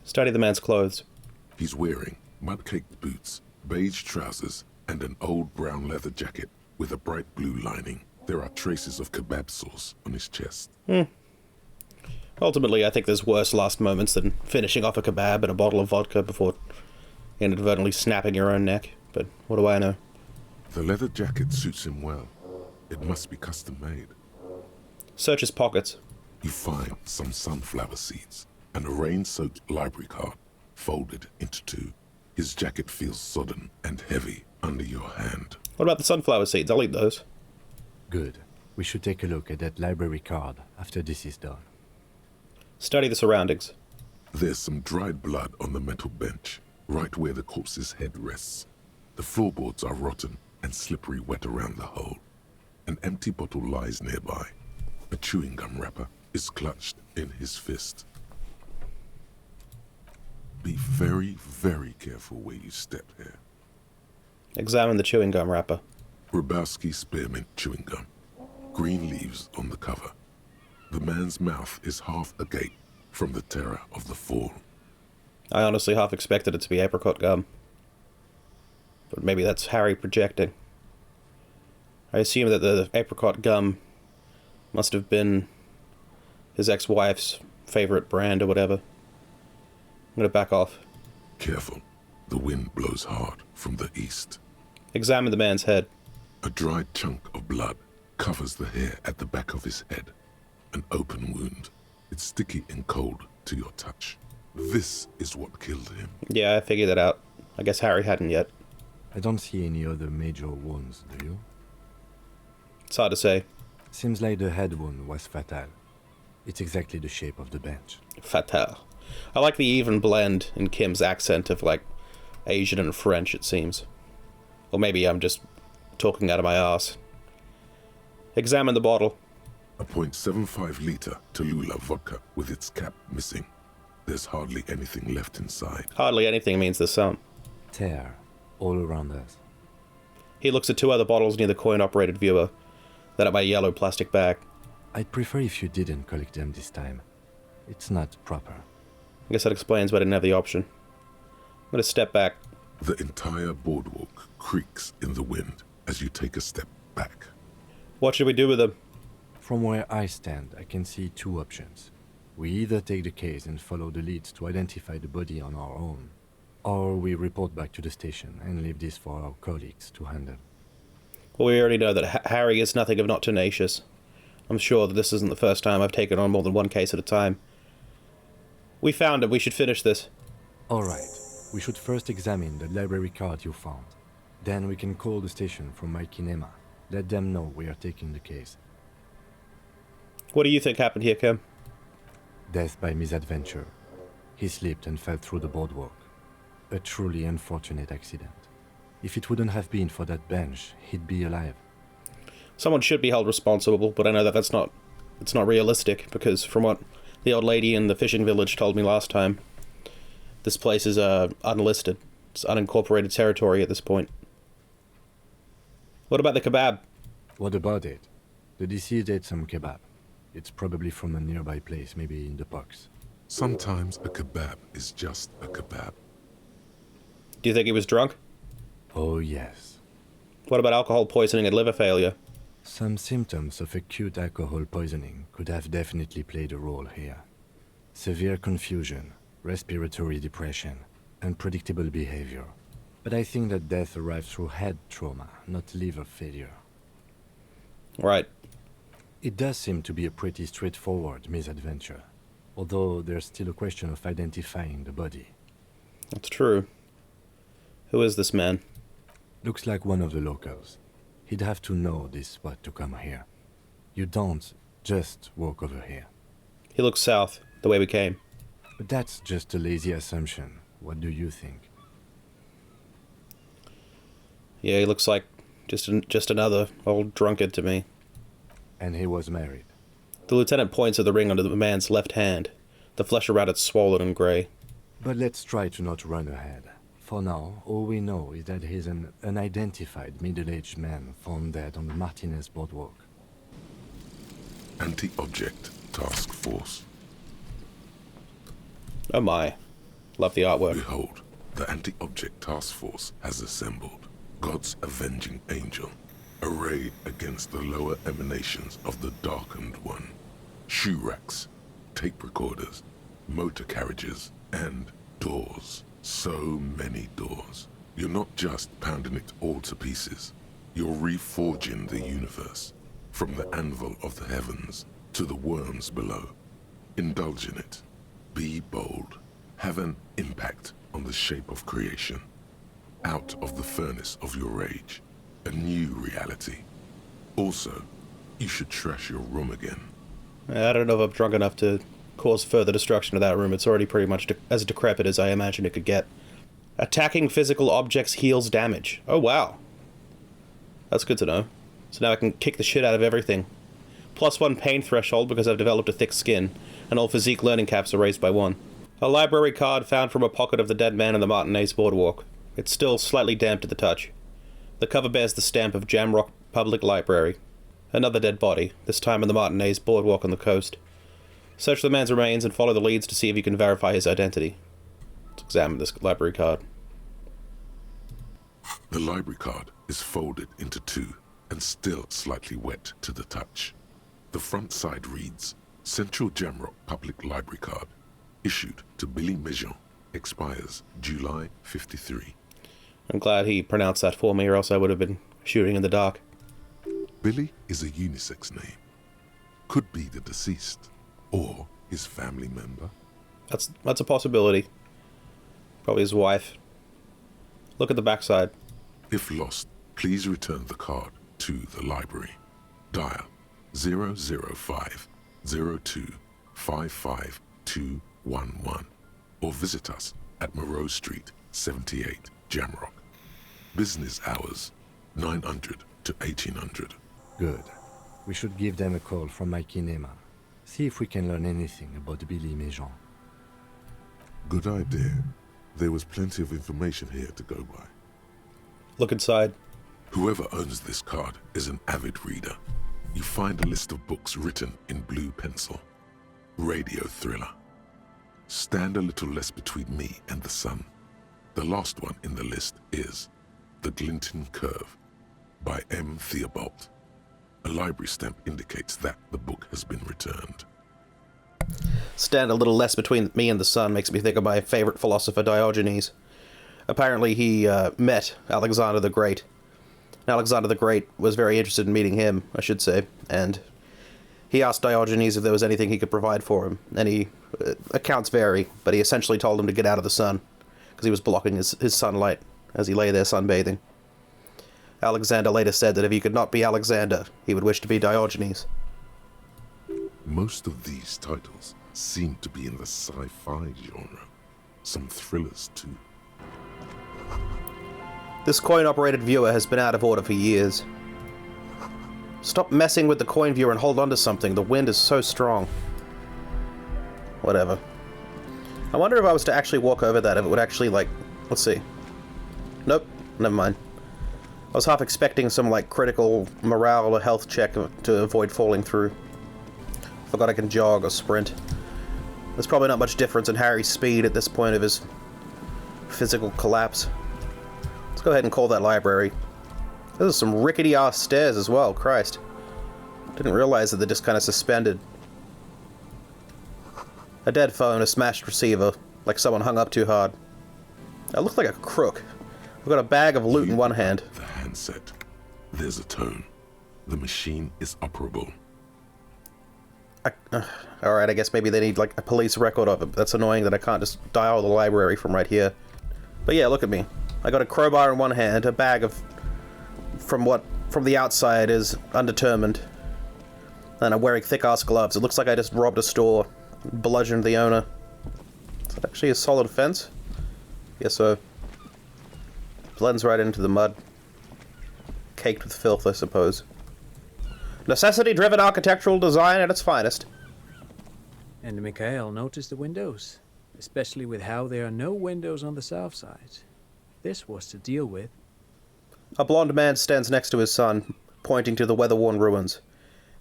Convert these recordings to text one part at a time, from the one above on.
Study the man's clothes. He's wearing mud-caked boots, beige trousers, and an old brown leather jacket with a bright blue lining. There are traces of kebab sauce on his chest. Ultimately, I think there's worse last moments than finishing off a kebab and a bottle of vodka before inadvertently snapping your own neck. But what do I know? The leather jacket suits him well. It must be custom-made. Search his pockets. You find some sunflower seeds and a rain-soaked library card folded into two. His jacket feels sodden and heavy under your hand. What about the sunflower seeds? I'll eat those. Good. We should take a look at that library card after this is done. Study the surroundings. There's some dried blood on the metal bench, right where the corpse's head rests. The floorboards are rotten and slippery wet around the hole. An empty bottle lies nearby. A chewing gum wrapper is clutched in his fist. Be very, very careful where you step here. Examine the chewing gum wrapper. Grabowski spearmint chewing gum. Green leaves on the cover. The man's mouth is half agape from the terror of the fall. I honestly half expected it to be apricot gum. But maybe that's Harry projecting. I assume that the apricot gum must have been his ex-wife's favorite brand or whatever. I'm gonna back off. Careful. The wind blows hard from the east. Examine the man's head. A dried chunk of blood covers the hair at the back of his head. An open wound. It's sticky and cold to your touch. This is what killed him. Yeah, I figured that out. I guess Harry hadn't yet. I don't see any other major wounds, do you? It's hard to say. Seems like the head wound was fatal. It's exactly the shape of the bench. Fatal. I like the even blend in Kim's accent of, like, Asian and French, it seems. Or maybe I'm just talking out of my arse. Examine the bottle. A .75 liter Tallulah vodka with its cap missing. There's hardly anything left inside. Hardly anything means there's some. Tear all around us. He looks at two other bottles near the coin-operated viewer, then at my yellow plastic bag. I'd prefer if you didn't collect them this time. It's not proper. I guess that explains why I didn't have the option. I'm gonna step back. The entire boardwalk creaks in the wind as you take a step back. What should we do with them? From where I stand, I can see two options. We either take the case and follow the leads to identify the body on our own, or we report back to the station and leave this for our colleagues to handle. Well, we already know that Harry is nothing if not tenacious. I'm sure that this isn't the first time I've taken on more than one case at a time. We found him. We should finish this. All right. We should first examine the library card you found. Then we can call the station from my kinema. Let them know we are taking the case. What do you think happened here, Kim? Death by misadventure. He slipped and fell through the boardwalk. A truly unfortunate accident. If it wouldn't have been for that bench, he'd be alive. Someone should be held responsible, but I know that it's not realistic, because from what the old lady in the fishing village told me last time, this place is unlisted. It's unincorporated territory at this point. What about the kebab? What about it? The deceased ate some kebab. It's probably from a nearby place, maybe in the parks. Sometimes a kebab is just a kebab. Do you think he was drunk? Oh, yes. What about alcohol poisoning and liver failure? Some symptoms of acute alcohol poisoning could have definitely played a role here. Severe confusion, respiratory depression, unpredictable behavior. But I think that death arrived through head trauma, not liver failure. Right. It does seem to be a pretty straightforward misadventure, although there's still a question of identifying the body. That's true. Who is this man? Looks like one of the locals. He'd have to know this spot to come here. You don't just walk over here. He looks south, the way we came. But that's just a lazy assumption. What do you think? Yeah, he looks like just another old drunkard to me. And he was married. The lieutenant points at the ring under the man's left hand. The flesh around it's swollen and grey. But let's try to not run ahead. For now, all we know is that he's an unidentified middle-aged man found dead on the Martinez boardwalk. Anti-object task force. Oh my. Love the artwork. Behold, the anti-object task force has assembled. God's avenging angel, arrayed against the lower emanations of the darkened one. Shoe racks, tape recorders, motor carriages, and doors. So many doors. You're not just pounding it all to pieces. You're reforging the universe, from the anvil of the heavens to the worms below. Indulge in it. Be bold. Have an impact on the shape of creation. Out of the furnace of your rage. A new reality. Also, you should trash your room again. I don't know if I'm drunk enough to cause further destruction to that room. It's already pretty much as decrepit as I imagine it could get. Attacking physical objects heals damage. Oh, wow. That's good to know. So now I can kick the shit out of everything. +1 pain threshold because I've developed a thick skin, and all physique learning caps are raised by 1. A library card found from a pocket of the dead man in the Martinez boardwalk. It's still slightly damp to the touch. The cover bears the stamp of Jamrock Public Library. Another dead body, this time in the Martinez boardwalk on the coast. Search the man's remains and follow the leads to see if you can verify his identity. Let's examine this library card. The library card is folded into 2 and still slightly wet to the touch. The front side reads, Central Jamrock Public Library Card, issued to Billy Mejean, expires July 53. I'm glad he pronounced that for me, or else I would have been shooting in the dark. Billy is a unisex name. Could be the deceased, or his family member. That's a possibility. Probably his wife. Look at the backside. If lost, please return the card to the library. Dial 005 02 55211 or visit us at Moreau Street, 78, Jamrock. Business hours, 900 to 1800. Good. We should give them a call from my kinema. See if we can learn anything about Billy Mejean. Good idea. There was plenty of information here to go by. Look inside. Whoever owns this card is an avid reader. You find a list of books written in blue pencil. Radio thriller. Stand a little less between me and the sun. The last one in the list is The Glinton Curve by M. Theobald. A library stamp indicates that the book has been returned. Stand a little less between me and the sun makes me think of my favorite philosopher, Diogenes. Apparently he met Alexander the Great. Alexander the Great was very interested in meeting him, I should say, and he asked Diogenes if there was anything he could provide for him, and accounts vary, but he essentially told him to get out of the sun, because he was blocking his sunlight as he lay there sunbathing. Alexander later said that if he could not be Alexander, he would wish to be Diogenes. Most of these titles seem to be in the sci-fi genre. Some thrillers, too. This coin-operated viewer has been out of order for years. Stop messing with the coin viewer and hold on to something. The wind is so strong. Whatever. I wonder if I was to actually walk over that, if it would actually, like... Let's see. Nope. Never mind. I was half expecting some, like, critical morale or health check to avoid falling through. Forgot I can jog or sprint. There's probably not much difference in Harry's speed at this point of his physical collapse. Let's go ahead and call that library. There's some rickety-ass stairs as well, Christ. Didn't realize that they're just kind of suspended. A dead phone, a smashed receiver, like someone hung up too hard. I look like a crook. I've got a bag of loot in one hand. The handset. There's a tone. The machine is operable. Alright, I guess maybe they need, like, a police record of it. That's annoying that I can't just dial the library from right here. But yeah, look at me. I got a crowbar in one hand, a bag of... from the outside is undetermined. And I'm wearing thick-ass gloves. It looks like I just robbed a store. Bludgeoned the owner. Is that actually a solid fence? Guess so. Blends right into the mud. Caked with filth, I suppose. Necessity-driven architectural design at its finest. And Mikhail noticed the windows, especially with how there are no windows on the south side. This was to deal with. A blond man stands next to his son, pointing to the weather-worn ruins.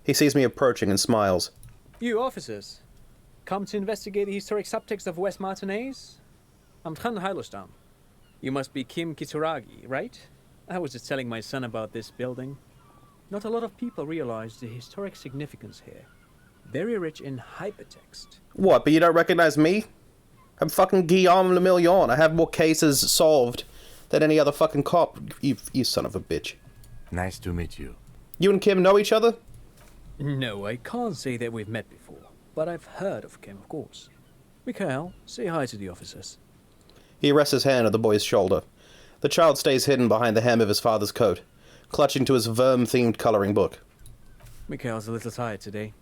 He sees me approaching and smiles. You officers, come to investigate the historic subtext of West Martinez? I'm Tran Hailostam. You must be Kim Kituragi, right? I was just telling my son about this building. Not a lot of people realize the historic significance here. Very rich in hypertext. What, but you don't recognize me? I'm fucking Guillaume Le Million. I have more cases solved than any other fucking cop. You son of a bitch. Nice to meet you. You and Kim know each other? No, I can't say that we've met before, but I've heard of Kim, of course. Mikhail, say hi to the officers. He rests his hand on the boy's shoulder. The child stays hidden behind the hem of his father's coat, clutching to his verm-themed coloring book. Mikhail's a little tired today.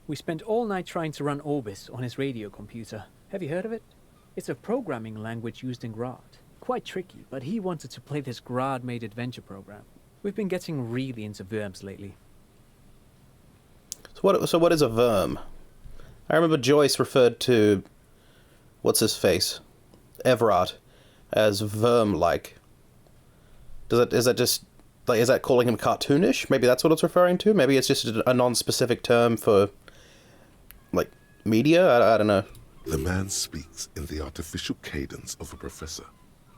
We spent all night trying to run Orbis on his radio computer. Have you heard of it? It's a programming language used in Grad. Quite tricky, but he wanted to play this Grad-made adventure program. We've been getting really into verbs lately. So what is a verm? I remember Joyce referred to... what's his face? Everard. As verm-like. Is that calling him cartoonish? Maybe that's what it's referring to? Maybe it's just a non-specific term for... like, media? I don't know. The man speaks in the artificial cadence of a professor,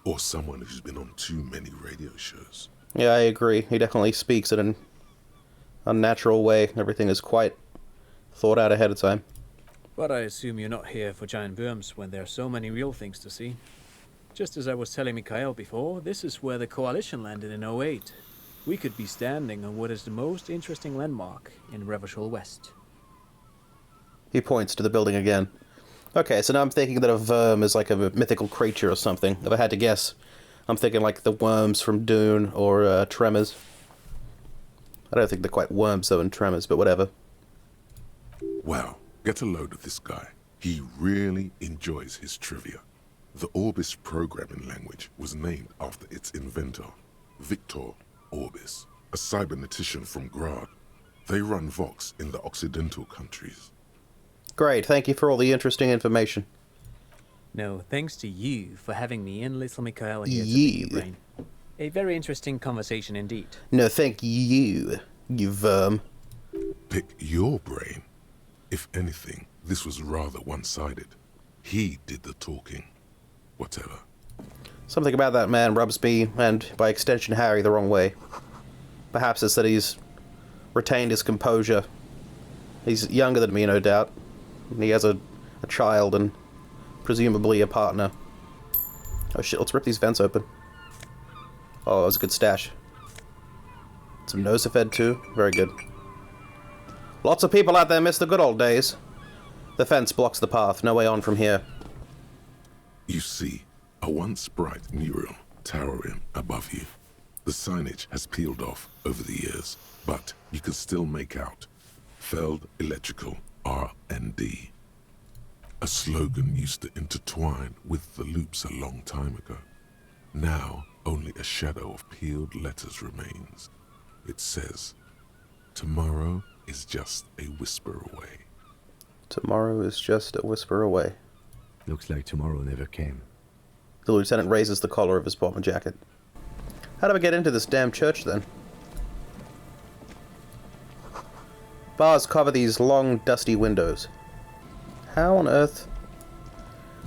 or someone who's been on too many radio shows. Yeah, I agree. He definitely speaks in an unnatural way. Everything is quite thought out ahead of time. But I assume you're not here for giant worms when there are so many real things to see. Just as I was telling Mikhail before, this is where the Coalition landed in '08. We could be standing on what is the most interesting landmark in Revachol West. He points to the building again. Okay, so now I'm thinking that a verm is like a mythical creature or something. If I had to guess, I'm thinking like the worms from Dune or Tremors. I don't think they're quite worms though in Tremors, but whatever. Wow, get a load of this guy. He really enjoys his trivia. The Orbis programming language was named after its inventor, Victor Orbis, a cybernetician from Grad. They run Vox in the Occidental countries. Great, thank you for all the interesting information. No, thanks to you for having me and little Mikhail here to You. pick your brain. A very interesting conversation indeed. No, thank you, you verm. Pick your brain. If anything, this was rather one-sided. He did the talking. Whatever. Something about that man rubs me, and by extension Harry, the wrong way. Perhaps it's that he's retained his composure. He's younger than me, no doubt. He has a child and presumably a partner. Oh shit, let's rip these vents open. Oh, that was a good stash. Some Nosafed too. Very good. Lots of people out there miss the good old days. The fence blocks the path. No way on from here. You see, a once bright mural towering above you. The signage has peeled off over the years, but you can still make out Feld Electrical R&D. A slogan used to intertwine with the loops a long time ago. Now, only a shadow of peeled letters remains. It says, "Tomorrow is just a whisper away." Tomorrow is just a whisper away. Looks like tomorrow never came. The lieutenant raises the collar of his bomber jacket. How do I get into this damn church, then? Bars cover these long, dusty windows. How on earth?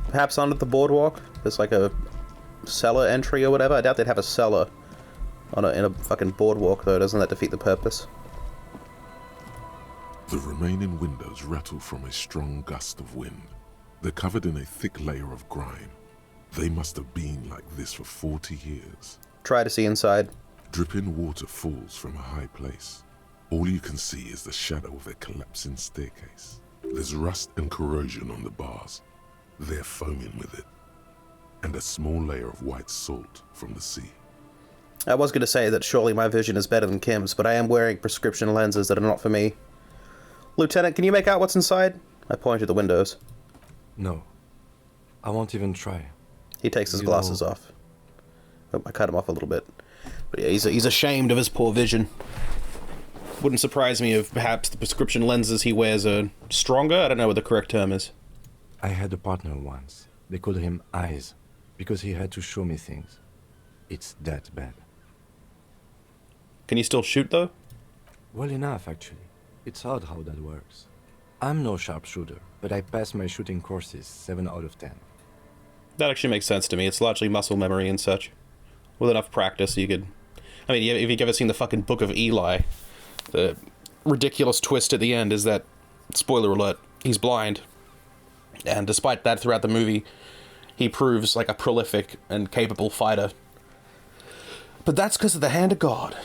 Perhaps under the boardwalk? There's like a cellar entry or whatever? I doubt they'd have a cellar in a fucking boardwalk, though. Doesn't that defeat the purpose? The remaining windows rattle from a strong gust of wind. They're covered in a thick layer of grime. They must have been like this for 40 years. Try to see inside. Dripping water falls from a high place. All you can see is the shadow of a collapsing staircase. There's rust and corrosion on the bars. They're foaming with it. And a small layer of white salt from the sea. I was going to say that surely my vision is better than Kim's, but I am wearing prescription lenses that are not for me. Lieutenant, can you make out what's inside? I point at the windows. No. I won't even try. He takes his glasses off. Oh, I cut him off a little bit. But yeah, he's ashamed of his poor vision. Wouldn't surprise me if perhaps the prescription lenses he wears are stronger. I don't know what the correct term is. I had a partner once. They called him Eyes, because he had to show me things. It's that bad. Can you still shoot, though? Well enough, actually. It's odd how that works. I'm no sharpshooter, but I pass my shooting courses 7 out of 10. That actually makes sense to me. It's largely muscle memory and such. With enough practice, you could... I mean, if you've ever seen the fucking Book of Eli, the ridiculous twist at the end is that, spoiler alert, he's blind. And despite that, throughout the movie, he proves like a prolific and capable fighter. But that's because of the hand of God.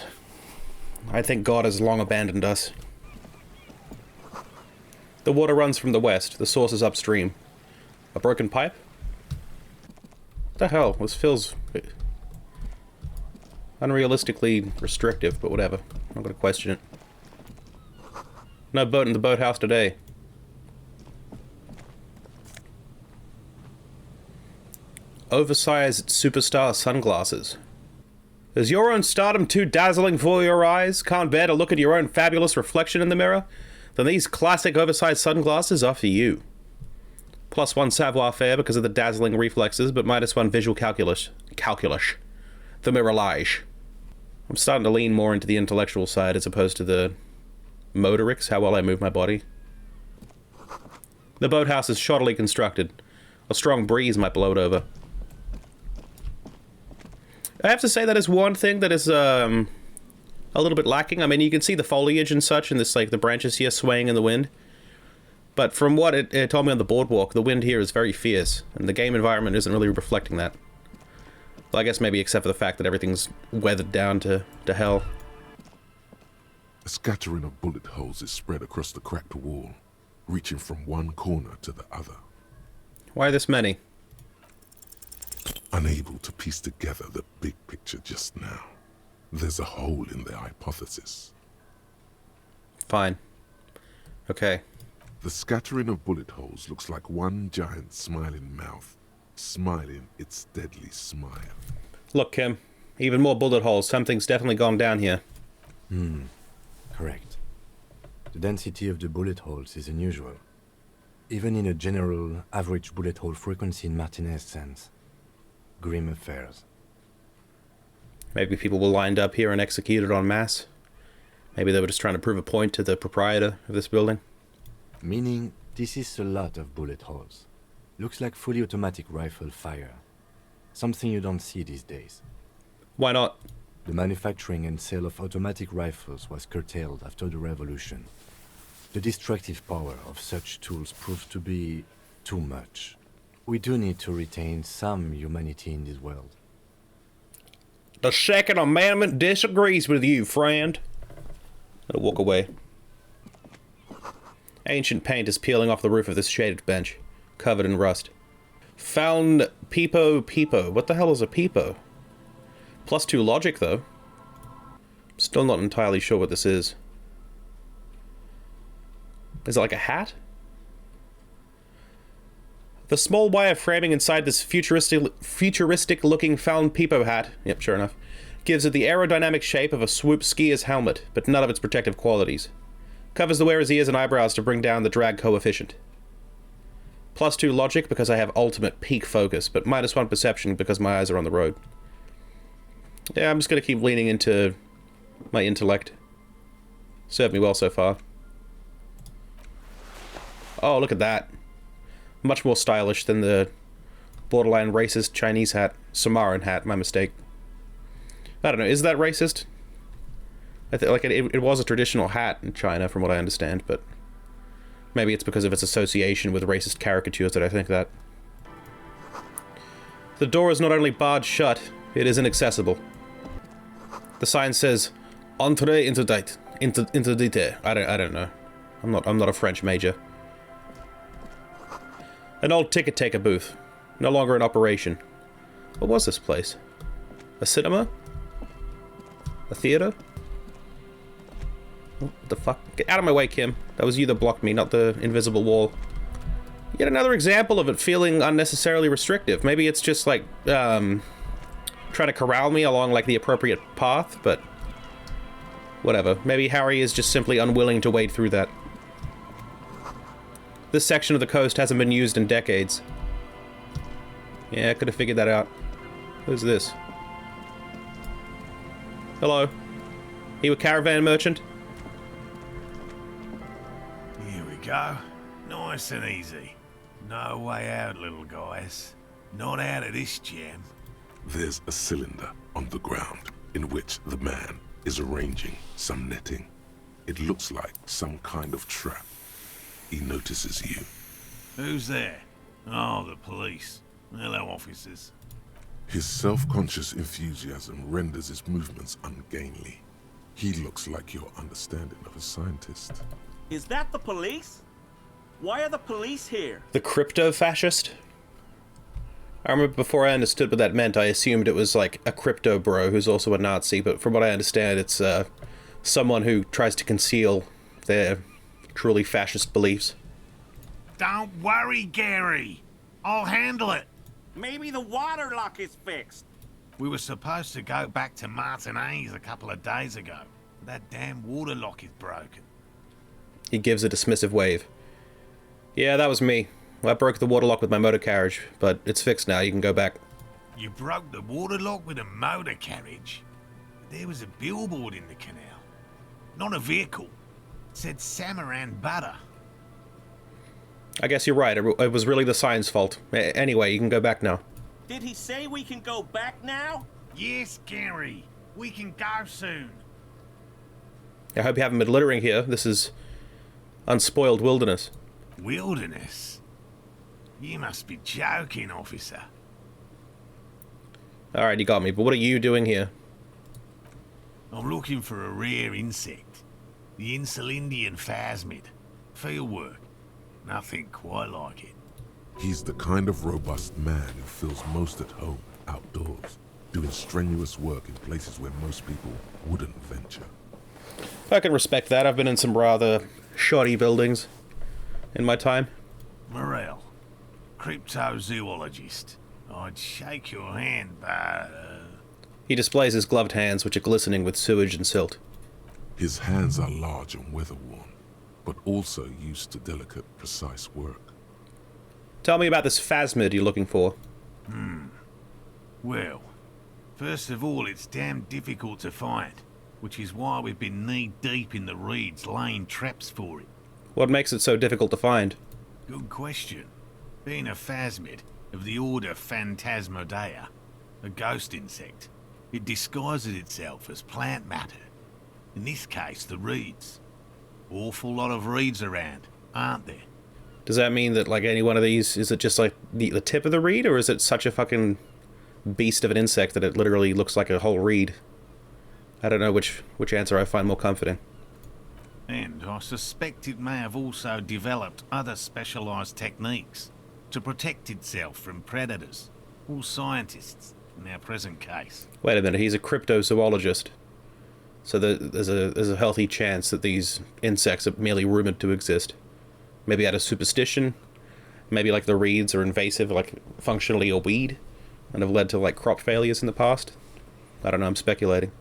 I think God has long abandoned us. The water runs from the west. The source is upstream. A broken pipe? What the hell? This feels unrealistically restrictive, but whatever. I'm not gonna question it. No boat in the boathouse today. Oversized superstar sunglasses. Is your own stardom too dazzling for your eyes? Can't bear to look at your own fabulous reflection in the mirror? Then these classic oversized sunglasses are for you. +1 savoir-faire because of the dazzling reflexes, but -1 visual calculus. The mirrorage. I'm starting to lean more into the intellectual side as opposed to the motorics, how well I move my body. The boathouse is shoddily constructed. A strong breeze might blow it over. I have to say that is one thing that is a little bit lacking. I mean, you can see the foliage and such, and this, like, the branches here swaying in the wind. But from what it told me on the boardwalk, the wind here is very fierce, and the game environment isn't really reflecting that. Well, I guess maybe except for the fact that everything's weathered down to hell. A scattering of bullet holes is spread across the cracked wall, reaching from one corner to the other. Why this many? Unable to piece together the big picture just now, there's a hole in their hypothesis. Fine. Okay. The scattering of bullet holes looks like one giant smiling mouth, smiling its deadly smile. Look, Kim. Even more bullet holes. Something's definitely gone down here. Correct. The density of the bullet holes is unusual. Even in a general average bullet hole frequency in Martinez sense. Grim affairs. Maybe people were lined up here and executed en masse. Maybe they were just trying to prove a point to the proprietor of this building. Meaning, this is a lot of bullet holes. Looks like fully automatic rifle fire. Something you don't see these days. Why not? The manufacturing and sale of automatic rifles was curtailed after the revolution. The destructive power of such tools proved to be too much. We do need to retain some humanity in this world. The Second Amendment disagrees with you, friend. I'll walk away. Ancient paint is peeling off the roof of this shaded bench, covered in rust. Found peepo. What the hell is a peepo? +2 logic, though. Still not entirely sure what this is. Is it like a hat? The small wire framing inside this futuristic-looking found peepo hat, yep, sure enough, gives it the aerodynamic shape of a swoop skier's helmet, but none of its protective qualities. Covers the wearer's ears and eyebrows to bring down the drag coefficient. +2 logic because I have ultimate peak focus, but -1 perception because my eyes are on the road. Yeah, I'm just gonna keep leaning into my intellect. Served me well so far. Oh, look at that. Much more stylish than the borderline racist Chinese hat. Samoan hat, my mistake. I don't know, is that racist? I think like it was a traditional hat in China, from what I understand, but maybe it's because of its association with racist caricatures that I think that. The door is not only barred shut, it is inaccessible. The sign says, "Entrez interdite." I don't know. I'm not a French major. An old ticket taker booth, no longer in operation. What was this place? A cinema? A theater? What the fuck? Get out of my way, Kim. That was you that blocked me, not the invisible wall. Yet another example of it feeling unnecessarily restrictive. Maybe it's just like, trying to corral me along like the appropriate path, but whatever. Maybe Harry is just simply unwilling to wade through that. This section of the coast hasn't been used in decades. Yeah, I could have figured that out. Who's this? Hello. You a caravan merchant? Here we go. Nice and easy. No way out, little guys. Not out of this jam. There's a cylinder on the ground in which the man is arranging some netting. It looks like some kind of trap. He notices you. Who's there? Oh, the police. Hello, officers. His self-conscious enthusiasm renders his movements ungainly. He looks like your understanding of a scientist. Is that the police? Why are the police here? The crypto-fascist? I remember before I understood what that meant, I assumed it was like a crypto bro who's also a Nazi, but from what I understand, it's someone who tries to conceal their truly fascist beliefs. Don't worry, Gary. I'll handle it. Maybe the water lock is fixed. We were supposed to go back to Martinez a couple of days ago. That damn water lock is broken. He gives a dismissive wave. Yeah, that was me. I broke the water lock with my motor carriage, but it's fixed now. You can go back. You broke the water lock with a motor carriage? There was a billboard in the canal. Not a vehicle. It said Samaran Butter. I guess you're right. It was really the sign's fault. Anyway, you can go back now. Did he say we can go back now? Yes, Gary. We can go soon. I hope you haven't been littering here. This is unspoiled wilderness. Wilderness? You must be joking, officer. Alright, you got me, but what are you doing here? I'm looking for a rare insect. The Insulindian phasmid. Field work. Nothing quite like it. He's the kind of robust man who feels most at home outdoors, doing strenuous work in places where most people wouldn't venture. I can respect that. I've been in some rather shoddy buildings in my time. Morel, cryptozoologist. I'd shake your hand, but... He displays his gloved hands, which are glistening with sewage and silt. His hands are large and weather-worn, but also used to delicate, precise work. Tell me about this phasmid you're looking for. Well, first of all, it's damn difficult to find, which is why we've been knee-deep in the reeds laying traps for it. What makes it so difficult to find? Good question. Being a phasmid of the order Phantasmodea, a ghost insect, it disguises itself as plant matter. In this case, the reeds. Awful lot of reeds around, aren't there? Does that mean that, like, any one of these, is it just, like, the tip of the reed, or is it such a fucking beast of an insect that it literally looks like a whole reed? I don't know which answer I find more comforting. And I suspect it may have also developed other specialised techniques to protect itself from predators, or scientists, in our present case. Wait a minute, he's a cryptozoologist. So there's a healthy chance that these insects are merely rumoured to exist. Maybe out of superstition. Maybe like the reeds are invasive, like functionally a weed, and have led to like crop failures in the past. I don't know, I'm speculating.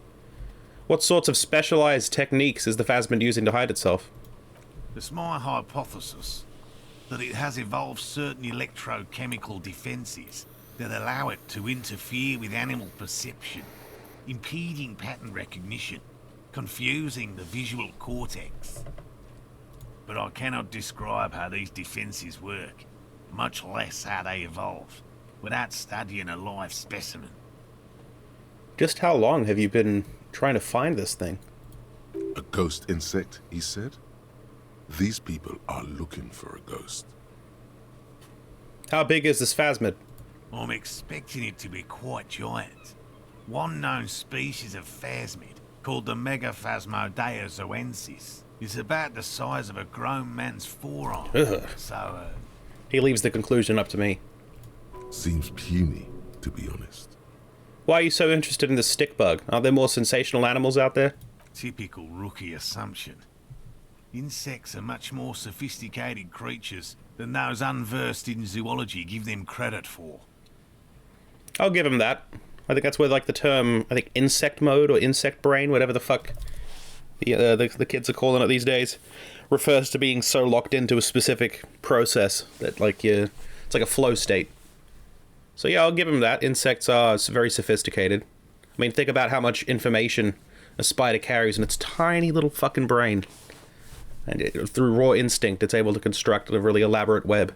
What sorts of specialized techniques is the phasmid using to hide itself? It's my hypothesis that it has evolved certain electrochemical defenses that allow it to interfere with animal perception, impeding pattern recognition, confusing the visual cortex. But I cannot describe how these defenses work, much less how they evolve, without studying a live specimen. Just how long have you been trying to find this thing? A ghost insect, he said? These people are looking for a ghost. How big is this phasmid? I'm expecting it to be quite giant. One known species of phasmid, called the Megaphasmodea zoensis, is about the size of a grown man's forearm. Ugh. So, He leaves the conclusion up to me. Seems puny, to be honest. Why are you so interested in the stick bug? Aren't there more sensational animals out there? typical rookie assumption. Insects are much more sophisticated creatures than those unversed in zoology give them credit for. I'll give him that. I think that's where, like, the term, I think, insect mode or insect brain, whatever the fuck the kids are calling it these days, refers to being so locked into a specific process that, like, it's like a flow state. So yeah, I'll give him that. Insects are very sophisticated. I mean, think about how much information a spider carries in its tiny little fucking brain. And through raw instinct, it's able to construct a really elaborate web.